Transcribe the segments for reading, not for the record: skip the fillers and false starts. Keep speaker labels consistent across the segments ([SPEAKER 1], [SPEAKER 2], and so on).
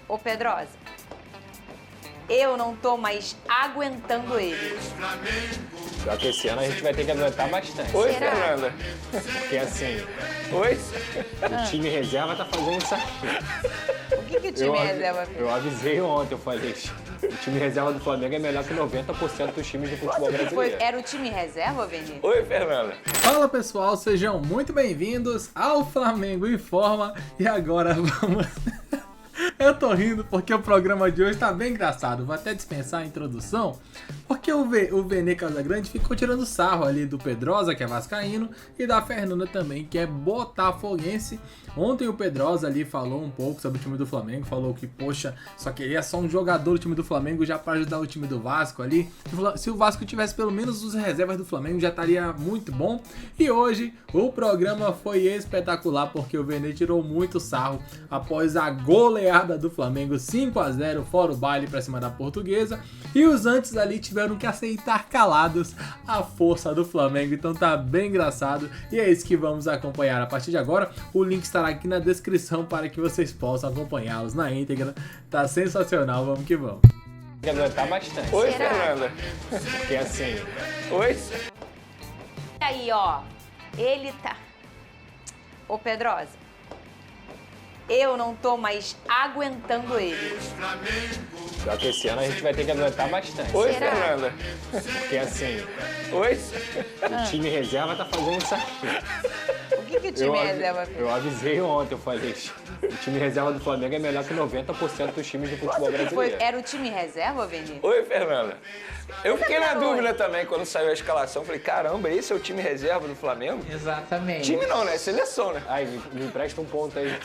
[SPEAKER 1] Ô Pedrosa, eu não tô mais aguentando ele.
[SPEAKER 2] Pior que esse ano a gente vai ter que aguentar bastante.
[SPEAKER 3] Oi,
[SPEAKER 1] Será?
[SPEAKER 3] Fernanda.
[SPEAKER 2] Porque assim,
[SPEAKER 3] Oi?
[SPEAKER 2] o time reserva tá fazendo isso aqui.
[SPEAKER 1] O que o time reserva fez?
[SPEAKER 2] Eu avisei ontem, eu falei, o time reserva do Flamengo é melhor que 90% dos times de futebol brasileiro.
[SPEAKER 1] Era o time reserva, Vini?
[SPEAKER 3] Oi, Fernanda.
[SPEAKER 4] Fala pessoal, sejam muito bem-vindos ao Flamengo em Forma. E agora vamos... Eu tô rindo porque o programa de hoje tá bem engraçado. Vou até dispensar a introdução, porque o Vene Casagrande ficou tirando sarro ali do Pedrosa, que é vascaíno, e da Fernanda também, que é botafoguense. Ontem o Pedrosa ali falou um pouco sobre o time do Flamengo, falou que, poxa, só queria só um jogador do time do Flamengo já para ajudar o time do Vasco ali. Se o Vasco tivesse pelo menos os reservas do Flamengo já estaria muito bom. E hoje o programa foi espetacular porque o Vene tirou muito sarro após a goleada do Flamengo 5-0 fora o baile pra cima da Portuguesa, e os antes ali tiveram que aceitar calados a força do Flamengo. Então tá bem engraçado e é isso que vamos acompanhar a partir de agora. O link estará aqui na descrição para que vocês possam acompanhá-los na íntegra. Tá sensacional, vamos que vamos.
[SPEAKER 2] Tem que aguentar bastante.
[SPEAKER 3] Oi,
[SPEAKER 1] Será?
[SPEAKER 3] Fernanda.
[SPEAKER 2] Porque assim,
[SPEAKER 3] Oi?
[SPEAKER 1] E aí, ó, ele tá... Ô Pedrosa, eu não tô mais aguentando ele.
[SPEAKER 2] pior que esse ano a gente vai ter que aguentar bastante.
[SPEAKER 3] Oi,
[SPEAKER 1] Será?
[SPEAKER 3] Fernanda.
[SPEAKER 2] Porque assim,
[SPEAKER 3] Oi?
[SPEAKER 2] o time reserva tá fazendo isso aqui.
[SPEAKER 1] O que o time reserva fez?
[SPEAKER 2] Eu avisei ontem, eu falei, o time reserva do Flamengo é melhor que 90% dos times de futebol brasileiro.
[SPEAKER 1] Era o time reserva, Vini?
[SPEAKER 3] Oi, Fernanda. Eu fiquei na
[SPEAKER 1] Oi.
[SPEAKER 3] dúvida também quando saiu a escalação. Falei, caramba, esse é o time reserva do Flamengo?
[SPEAKER 4] Exatamente.
[SPEAKER 3] Time não, né? Seleção, né?
[SPEAKER 2] Ai, me empresta um ponto aí.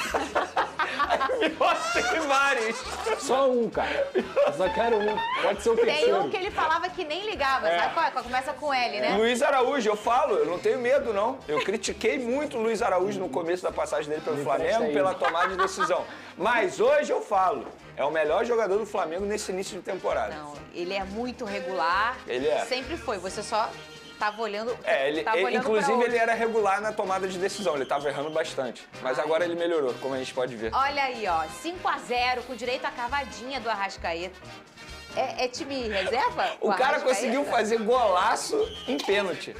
[SPEAKER 3] Me mostra que vários.
[SPEAKER 2] Só um, cara. Eu só quero um. Pode ser o
[SPEAKER 1] Tem
[SPEAKER 2] terceiro.
[SPEAKER 1] um que ele falava que nem ligava, sabe qual é? Começa com L, né?
[SPEAKER 3] Luiz Araújo, eu falo, eu não tenho medo, não. Eu critiquei muito o Luiz Araújo no começo da passagem dele pelo Flamengo,
[SPEAKER 2] aí.
[SPEAKER 3] pela tomada de decisão. Mas hoje eu falo, é o melhor jogador do Flamengo nesse início de temporada.
[SPEAKER 1] Não, ele é muito regular.
[SPEAKER 3] Ele é.
[SPEAKER 1] Sempre foi, você só tava olhando...
[SPEAKER 3] Ele,
[SPEAKER 1] tava olhando pra
[SPEAKER 3] inclusive,
[SPEAKER 1] outro.
[SPEAKER 3] ele era regular na tomada de decisão, ele tava errando bastante. Mas agora ele melhorou, como a gente pode ver.
[SPEAKER 1] Olha aí, ó, 5-0, com direito à cavadinha do Arrascaeta. É time reserva?
[SPEAKER 3] O cara
[SPEAKER 1] Arrascaeta?
[SPEAKER 3] conseguiu fazer golaço em pênalti.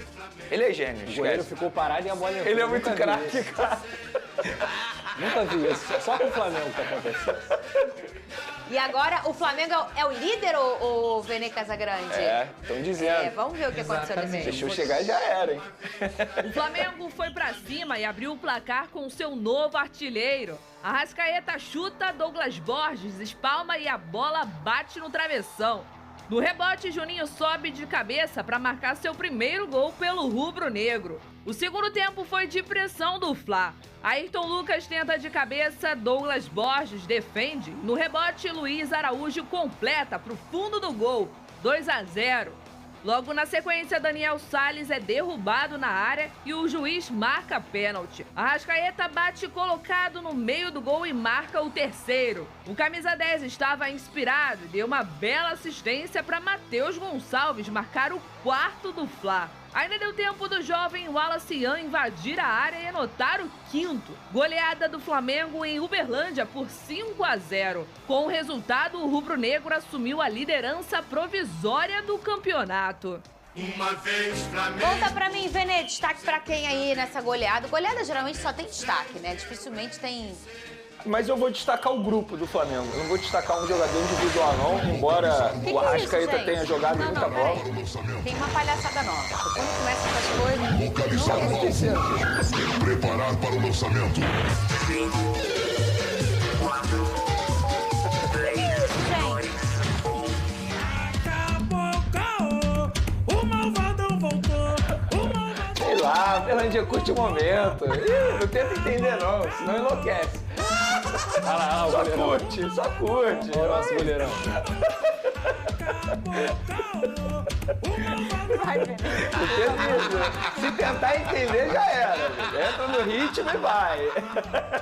[SPEAKER 3] Ele é gênio,
[SPEAKER 2] O goleiro
[SPEAKER 3] esquece.
[SPEAKER 2] ficou parado e a bola entrou.
[SPEAKER 3] Ele é muito
[SPEAKER 2] Nunca vi
[SPEAKER 3] craque,
[SPEAKER 2] isso.
[SPEAKER 3] cara.
[SPEAKER 2] Nunca vi isso. Só com o Flamengo que aconteceu.
[SPEAKER 1] E agora, o Flamengo é o líder, o Vene Casagrande?
[SPEAKER 3] É, estão dizendo.
[SPEAKER 1] Vamos ver o que aconteceu nesse
[SPEAKER 4] Exatamente.
[SPEAKER 3] Deixa eu
[SPEAKER 1] jogo.
[SPEAKER 3] chegar e já era, hein?
[SPEAKER 5] O Flamengo foi pra cima e abriu o placar com seu novo artilheiro. Arrascaeta chuta, Douglas Borges espalma e a bola bate no travessão. No rebote, Juninho sobe de cabeça para marcar seu primeiro gol pelo rubro-negro. O segundo tempo foi de pressão do Fla. Ayrton Lucas tenta de cabeça, Douglas Borges defende. No rebote, Luiz Araújo completa para o fundo do gol, 2-0. Logo na sequência, Daniel Salles é derrubado na área e o juiz marca pênalti. Arrascaeta bate colocado no meio do gol e marca o terceiro. O camisa 10 estava inspirado e deu uma bela assistência para Matheus Gonçalves marcar o quarto do Fla. Ainda deu tempo do jovem Wallace Ian invadir a área e anotar o quinto. Goleada do Flamengo em Uberlândia por 5-0. Com o resultado, o rubro-negro assumiu a liderança provisória do campeonato.
[SPEAKER 1] Conta pra mim, Vene, destaque pra quem aí nessa goleada? Goleada geralmente só tem destaque, né? Dificilmente tem...
[SPEAKER 3] Mas eu vou destacar o grupo do Flamengo. Eu não vou destacar um jogador individual, não. Embora
[SPEAKER 1] Que
[SPEAKER 3] o
[SPEAKER 1] é
[SPEAKER 3] Arrascaeta
[SPEAKER 1] isso, gente?
[SPEAKER 3] tenha jogado
[SPEAKER 1] Não,
[SPEAKER 3] muita
[SPEAKER 1] não,
[SPEAKER 3] bola.
[SPEAKER 1] peraí. Tem uma palhaçada nova. Quando começa essas coisas...
[SPEAKER 3] Tá acontecendo.
[SPEAKER 6] Preparar para o lançamento.
[SPEAKER 3] Sei lá, a Berlândia curte o momento. Ih, não tenta entender, não, senão enlouquece.
[SPEAKER 2] Olha lá, o
[SPEAKER 3] Só
[SPEAKER 2] goleirão.
[SPEAKER 3] curte, só curte.
[SPEAKER 2] Olha o nosso goleirão.
[SPEAKER 1] Vai, Vene.
[SPEAKER 3] Se tentar entender, já era. Entra no ritmo e vai.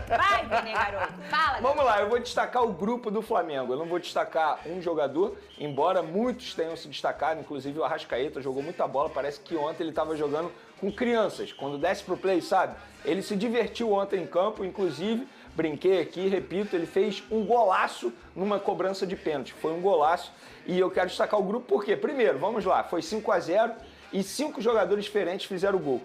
[SPEAKER 1] Vai, Vene, garoto. Fala.
[SPEAKER 3] Vamos lá, eu vou destacar o grupo do Flamengo. Eu não vou destacar um jogador, embora muitos tenham se destacado, inclusive o Arrascaeta jogou muita bola. Parece que ontem ele estava jogando com crianças. Quando desce pro play, sabe? Ele se divertiu ontem em campo, inclusive brinquei aqui, repito, ele fez um golaço numa cobrança de pênalti. Foi um golaço e eu quero destacar o grupo porque, primeiro, vamos lá, foi 5-0 e 5 jogadores diferentes fizeram o gol.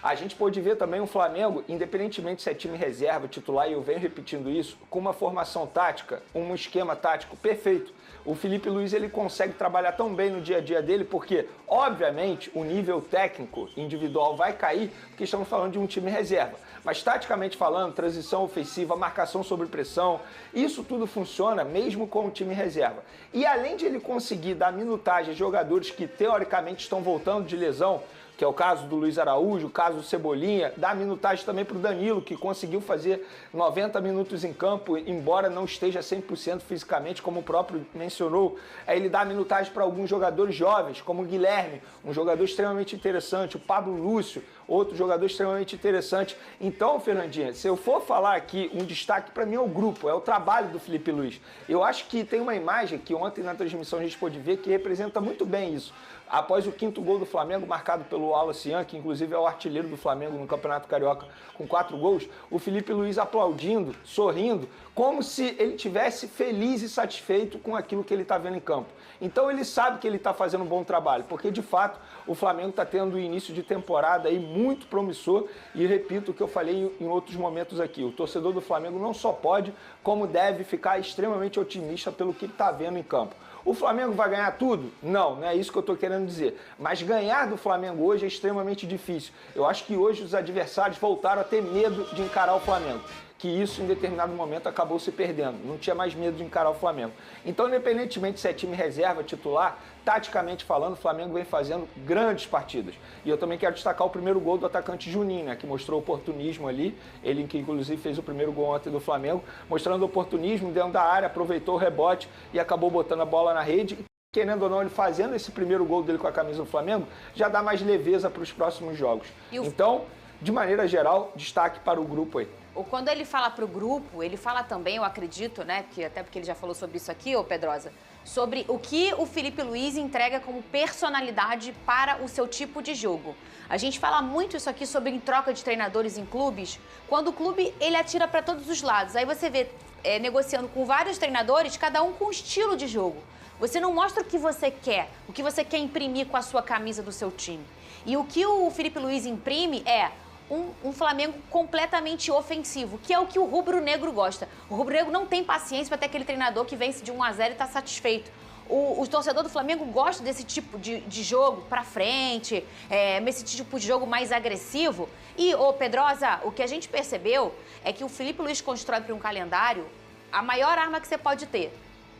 [SPEAKER 3] A gente pôde ver também um Flamengo, independentemente se é time reserva, titular, e eu venho repetindo isso, com uma formação tática, um esquema tático perfeito. O Felipe Luiz ele consegue trabalhar tão bem no dia a dia dele porque, obviamente, o nível técnico individual vai cair porque estamos falando de um time reserva. Mas, taticamente falando, transição ofensiva, marcação sob pressão, isso tudo funciona mesmo com o time reserva. E além de ele conseguir dar minutagem a jogadores que, teoricamente, estão voltando de lesão, que é o caso do Luiz Araújo, o caso do Cebolinha, dá minutagem também para o Danilo, que conseguiu fazer 90 minutos em campo, embora não esteja 100% fisicamente, como o próprio mencionou. Aí ele dá minutagem para alguns jogadores jovens, como o Guilherme, um jogador extremamente interessante, o Pablo Lúcio, outro jogador extremamente interessante. Então, Fernandinha, se eu for falar aqui, um destaque para mim é o grupo, é o trabalho do Felipe Luiz. Eu acho que tem uma imagem que ontem na transmissão a gente pôde ver que representa muito bem isso. Após o 5º gol do Flamengo, marcado pelo Wallace Yan, que inclusive é o artilheiro do Flamengo no Campeonato Carioca com 4 gols, o Felipe Luiz aplaudindo, sorrindo, como se ele tivesse feliz e satisfeito com aquilo que ele está vendo em campo. Então ele sabe que ele está fazendo um bom trabalho, porque de fato o Flamengo está tendo um início de temporada aí muito promissor e repito o que eu falei em outros momentos aqui, o torcedor do Flamengo não só pode, como deve ficar extremamente otimista pelo que está vendo em campo. O Flamengo vai ganhar tudo? Não, não é isso que eu estou querendo dizer. Mas ganhar do Flamengo hoje é extremamente difícil. Eu acho que hoje os adversários voltaram a ter medo de encarar o Flamengo. Que isso, em determinado momento, acabou se perdendo. Não tinha mais medo de encarar o Flamengo. Então, independentemente se é time reserva, titular, taticamente falando, o Flamengo vem fazendo grandes partidas. E eu também quero destacar o primeiro gol do atacante Juninho, né, que mostrou oportunismo ali. Ele que, inclusive, fez o primeiro gol ontem do Flamengo, mostrando oportunismo dentro da área, aproveitou o rebote e acabou botando a bola na rede. Querendo ou não, ele fazendo esse primeiro gol dele com a camisa do Flamengo, já dá mais leveza para os próximos jogos. Então, de maneira geral, destaque para o grupo aí.
[SPEAKER 1] Quando ele fala para o grupo, ele fala também, eu acredito, né, até porque ele já falou sobre isso aqui, ô Pedrosa, sobre o que o Felipe Luiz entrega como personalidade para o seu tipo de jogo. A gente fala muito isso aqui sobre em troca de treinadores em clubes, quando o clube ele atira para todos os lados. Aí você vê negociando com vários treinadores, cada um com um estilo de jogo. Você não mostra o que você quer imprimir com a sua camisa do seu time. E o que o Felipe Luiz imprime é um Flamengo completamente ofensivo, que é o que o rubro-negro gosta. O rubro-negro não tem paciência para ter aquele treinador que vence de 1-0 e está satisfeito. O torcedor do Flamengo gosta desse tipo de jogo para frente, esse tipo de jogo mais agressivo. E, Pedrosa, o que a gente percebeu é que o Felipe Luiz constrói para um calendário a maior arma que você pode ter.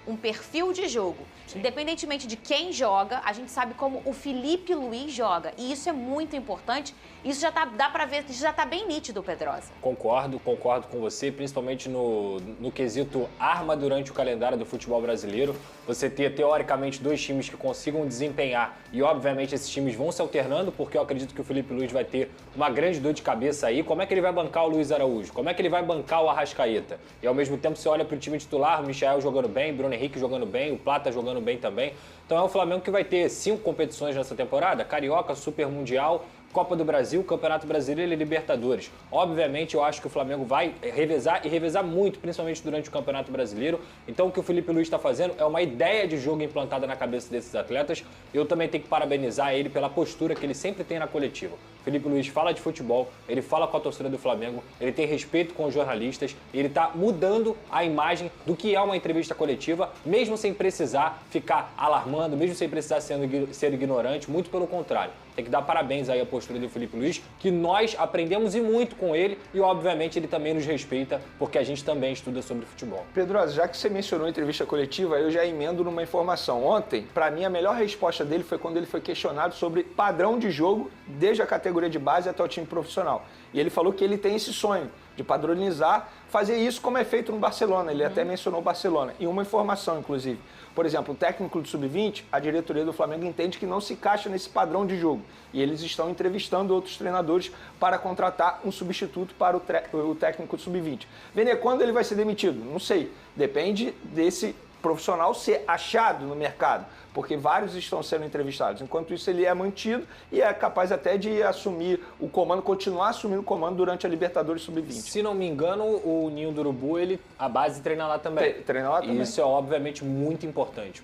[SPEAKER 1] Um perfil de jogo. Sim. Independentemente de quem joga, a gente sabe como o Felipe Luiz joga. E isso é muito importante. Isso já dá pra ver, isso já tá bem nítido, Pedrosa.
[SPEAKER 2] Concordo com você, principalmente no quesito arma durante o calendário do futebol brasileiro. Você ter, teoricamente, 2 times que consigam desempenhar. E, obviamente, esses times vão se alternando, porque eu acredito que o Felipe Luiz vai ter uma grande dor de cabeça aí. Como é que ele vai bancar o Luiz Araújo? Como é que ele vai bancar o Arrascaeta? E, ao mesmo tempo, você olha pro time titular, o Michael jogando bem, Bruno Henrique jogando bem, o Plata jogando bem também. Então é o Flamengo que vai ter 5 competições nessa temporada, Carioca, Super Mundial, Copa do Brasil, Campeonato Brasileiro e Libertadores. Obviamente, eu acho que o Flamengo vai revezar e revezar muito, principalmente durante o Campeonato Brasileiro. Então, o que o Felipe Luiz está fazendo é uma ideia de jogo implantada na cabeça desses atletas. Eu também tenho que parabenizar ele pela postura que ele sempre tem na coletiva. O Felipe Luiz fala de futebol, ele fala com a torcida do Flamengo, ele tem respeito com os jornalistas, ele está mudando a imagem do que é uma entrevista coletiva, mesmo sem precisar ficar alarmando, mesmo sem precisar ser ignorante, muito pelo contrário. Tem que dar parabéns aí à postura do Felipe Luiz, que nós aprendemos e muito com ele e, obviamente, ele também nos respeita, porque a gente também estuda sobre futebol.
[SPEAKER 3] Pedrosa, já que você mencionou a entrevista coletiva, eu já emendo numa informação. Ontem, para mim, a melhor resposta dele foi quando ele foi questionado sobre padrão de jogo, desde a categoria de base até o time profissional. E ele falou que ele tem esse sonho de padronizar, fazer isso como é feito no Barcelona. Ele até mencionou o Barcelona. E uma informação, inclusive. Por exemplo, o técnico do Sub-20, a diretoria do Flamengo entende que não se encaixa nesse padrão de jogo. E eles estão entrevistando outros treinadores para contratar um substituto para o técnico do Sub-20. Vene, quando ele vai ser demitido? Não sei. Depende desse profissional ser achado no mercado, porque vários estão sendo entrevistados. Enquanto isso, ele é mantido e é capaz até de assumir o comando, continuar assumindo o comando durante a Libertadores Sub-20.
[SPEAKER 2] Se não me engano, o Ninho do Urubu, a base treina lá também.
[SPEAKER 3] Treina lá também.
[SPEAKER 2] E isso é obviamente muito importante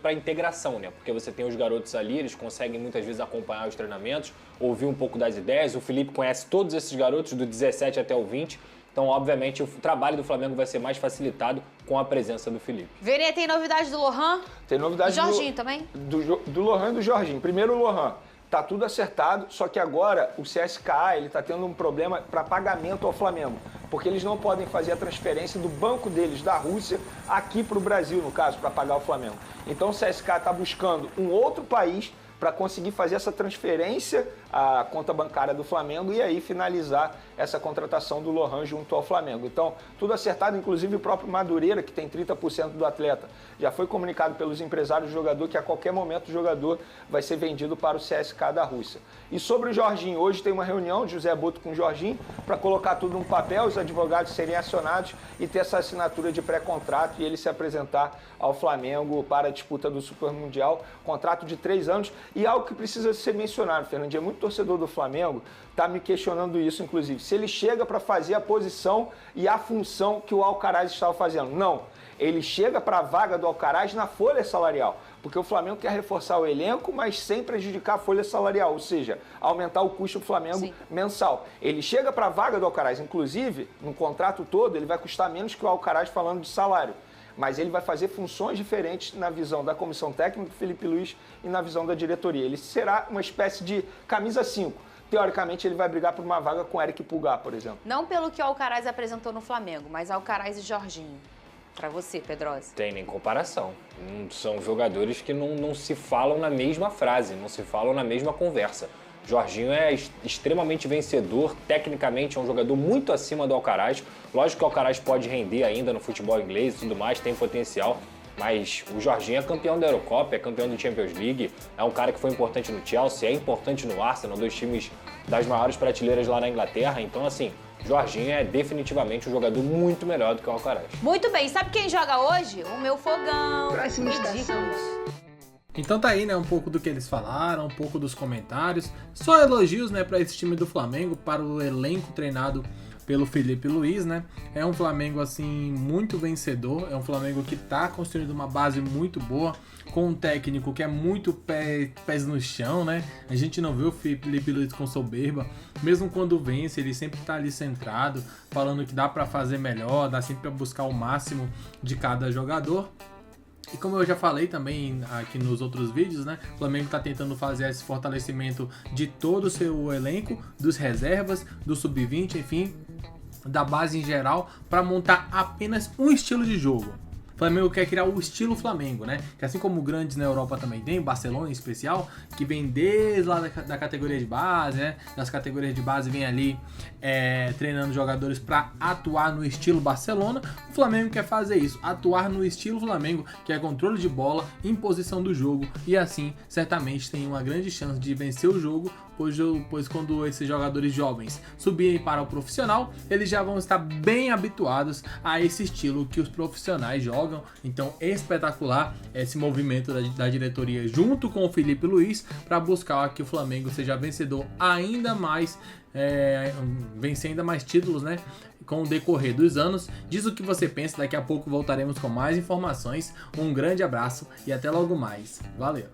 [SPEAKER 2] para a integração, né? Porque você tem os garotos ali, eles conseguem muitas vezes acompanhar os treinamentos, ouvir um pouco das ideias. O Felipe conhece todos esses garotos, do 17 até o 20. Então, obviamente, o trabalho do Flamengo vai ser mais facilitado com a presença do Felipe.
[SPEAKER 1] Verinha, tem novidade do Lohan?
[SPEAKER 3] Tem novidade
[SPEAKER 1] do Jorginho também?
[SPEAKER 3] Do Lohan e do Jorginho. Primeiro o Lohan. Tá tudo acertado, só que agora o CSKA ele tá tendo um problema para pagamento ao Flamengo, porque eles não podem fazer a transferência do banco deles da Rússia aqui para o Brasil, no caso, para pagar o Flamengo. Então o CSKA está buscando um outro país para conseguir fazer essa transferência à conta bancária do Flamengo e aí finalizar essa contratação do Lohan junto ao Flamengo. Então, tudo acertado, inclusive o próprio Madureira, que tem 30% do atleta, já foi comunicado pelos empresários do jogador que a qualquer momento o jogador vai ser vendido para o CSKA da Rússia. E sobre o Jorginho, hoje tem uma reunião de José Boto com o Jorginho para colocar tudo no papel, os advogados serem acionados e ter essa assinatura de pré-contrato e ele se apresentar ao Flamengo para a disputa do Super Mundial, contrato de 3 anos. E algo que precisa ser mencionado, Fernandinho, muito torcedor do Flamengo está me questionando isso, inclusive, se ele chega para fazer a posição e a função que o Alcaraz estava fazendo. Não, ele chega para a vaga do Alcaraz na folha salarial, porque o Flamengo quer reforçar o elenco, mas sem prejudicar a folha salarial, ou seja, aumentar o custo do Flamengo mensal. Ele chega para a vaga do Alcaraz, inclusive, no contrato todo, ele vai custar menos que o Alcaraz falando de salário. Mas ele vai fazer funções diferentes na visão da comissão técnica do Felipe Luiz e na visão da diretoria. Ele será uma espécie de camisa 5. Teoricamente, ele vai brigar por uma vaga com Eric Pulgar, por exemplo.
[SPEAKER 1] Não pelo que o Alcaraz apresentou no Flamengo, mas Alcaraz e Jorginho. Para você, Pedrosa.
[SPEAKER 2] Tem nem comparação. São jogadores que não se falam na mesma frase, não se falam na mesma conversa. Jorginho é extremamente vencedor, tecnicamente é um jogador muito acima do Alcaraz. Lógico que o Alcaraz pode render ainda no futebol inglês e tudo mais, tem potencial, mas o Jorginho é campeão da Eurocopa, é campeão do Champions League, é um cara que foi importante no Chelsea, é importante no Arsenal, dois times das maiores prateleiras lá na Inglaterra. Então, assim, Jorginho é definitivamente um jogador muito melhor do que o Alcaraz.
[SPEAKER 1] Muito bem, sabe quem joga hoje? O meu fogão.
[SPEAKER 6] Próxima estação.
[SPEAKER 4] Então tá aí, né, um pouco do que eles falaram, um pouco dos comentários. Só elogios, né, para esse time do Flamengo, para o elenco treinado pelo Felipe Luiz, né? É um Flamengo, assim, muito vencedor. É um Flamengo que tá construindo uma base muito boa, com um técnico que é muito pés no chão, né? A gente não vê o Felipe Luiz com soberba. Mesmo quando vence, ele sempre tá ali centrado, falando que dá para fazer melhor, dá sempre para buscar o máximo de cada jogador. E como eu já falei também aqui nos outros vídeos, né? O Flamengo está tentando fazer esse fortalecimento de todo o seu elenco, dos reservas, do sub-20, enfim, da base em geral, para montar apenas um estilo de jogo. O Flamengo quer criar o estilo Flamengo, né? Que assim como grandes na Europa também tem, o Barcelona em especial, que vem desde lá da categoria de base, né? Das categorias de base vem ali treinando jogadores para atuar no estilo Barcelona. O Flamengo quer fazer isso, atuar no estilo Flamengo, que é controle de bola, imposição do jogo, e assim certamente tem uma grande chance de vencer o jogo, pois quando esses jogadores jovens subirem para o profissional, eles já vão estar bem habituados a esse estilo que os profissionais jogam. Então é espetacular esse movimento da diretoria junto com o Felipe Luiz para buscar que o Flamengo seja vencedor ainda mais, vencer ainda mais títulos, né? Com o decorrer dos anos. Diz o que você pensa, daqui a pouco voltaremos com mais informações. Um grande abraço e até logo mais. Valeu!